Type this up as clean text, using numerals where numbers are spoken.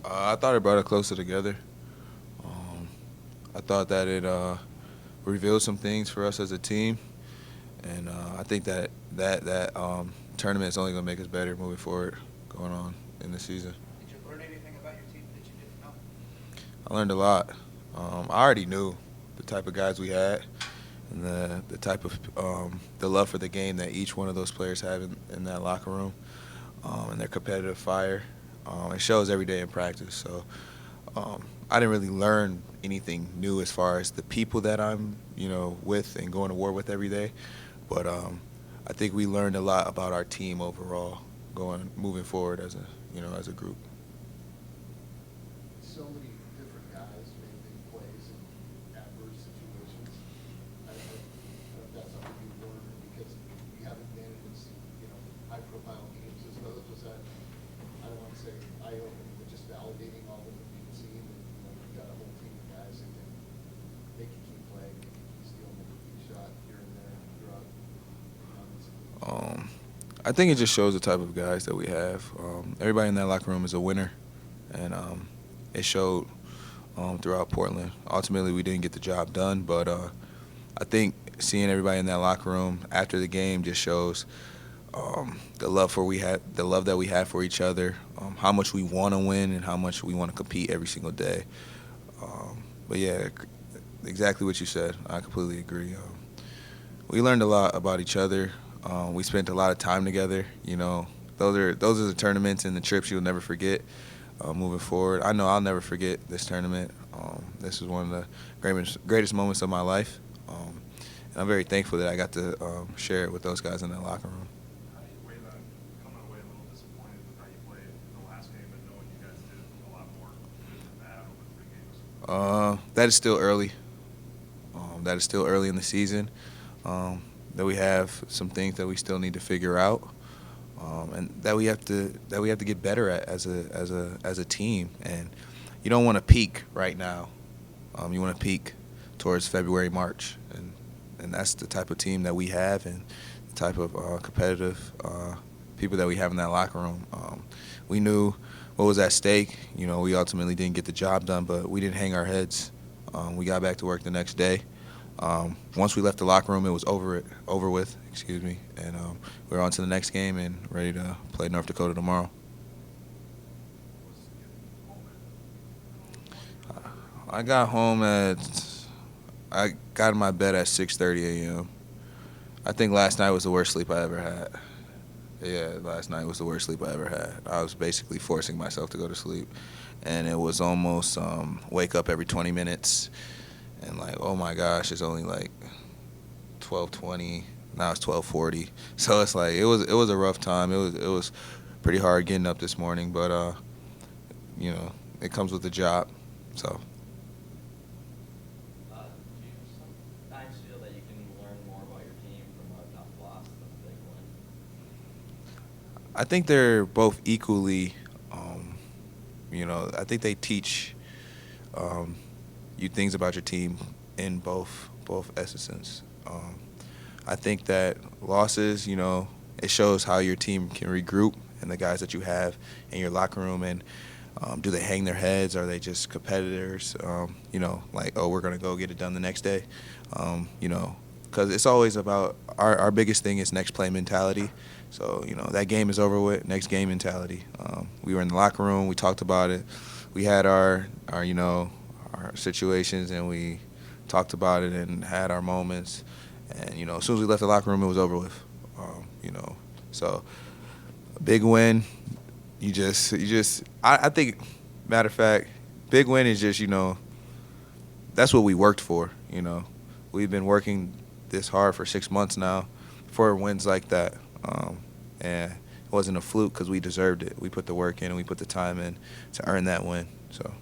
I thought it brought it closer together. Um, I thought that it revealed some things for us as a team, and I think that tournament is only going to make us better moving forward, going on in the season. Did you learn anything about your team that you didn't know? I learned a lot. I already knew the type of guys we had and the type of the love for the game that each one of those players have in that locker room, and their competitive fire. It shows every day in practice. So I didn't really learn anything new as far as the people that I'm, with and going to war with every day. But I think we learned a lot about our team overall, moving forward as a group. So many different guys make big plays in adverse situations. I don't know if that's something you learned because you haven't been in this, high-profile games as those. Was that, I don't want to say eye-opening, but just validating all of what you've seen that, you've got a whole team of guys that can make a key play, make a key steal, make a key shot here and there throughout, this. Um, I think it just shows the type of guys that we have. Everybody in that locker room is a winner, and it showed throughout Portland. Ultimately, we didn't get the job done, but I think seeing everybody in that locker room after the game just shows the love that we have for each other, how much we want to win, and how much we want to compete every single day. But yeah, exactly what you said. I completely agree. We learned a lot about each other. We spent a lot of time together. Those are the tournaments and the trips you'll never forget. Moving forward, I know I'll never forget this tournament. This was one of the greatest moments of my life, and I'm very thankful that I got to share it with those guys in that locker room. How do you weigh that coming away a little disappointed with how you played in the last game, but knowing you guys did a lot more good than bad over 3 games? That is still early. That is still early in the season. That we have some things that we still need to figure out, and that we have to get better at as a team. And you don't want to peak right now. You want to peak towards February, March, and that's the type of team that we have, and the type of competitive people that we have in that locker room. We knew what was at stake. We ultimately didn't get the job done, but we didn't hang our heads. We got back to work the next day. Once we left the locker room, it was over with. Excuse me, and we were on to the next game and ready to play North Dakota tomorrow. Was getting home I got home I got in my bed at 6:30 a.m. I think last night was the worst sleep I ever had. Yeah, last night was the worst sleep I ever had. I was basically forcing myself to go to sleep, and it was almost wake up every 20 minutes, and like, oh my gosh, it's only like 12:20. Now it's 12:40. So it's like it was a rough time. It was pretty hard getting up this morning, but you know, it comes with the job. So Do you sometimes feel that you can learn more about your team from a tough loss than a big win? I think they're both equally. I think they teach um, you things about your team in both essence. I think that losses, it shows how your team can regroup and the guys that you have in your locker room, and do they hang their heads? Are they just competitors? Like, oh, we're gonna go get it done the next day. Because it's always about our biggest thing is next play mentality. So that game is over with. Next game mentality. We were in the locker room. We talked about it. We had our situations, and we talked about it and had our moments. And as soon as we left the locker room, it was over with. So a big win. I think, matter of fact, big win is just that's what we worked for. We've been working this hard for 6 months now for wins like that. And it wasn't a fluke because we deserved it. We put the work in and we put the time in to earn that win. So.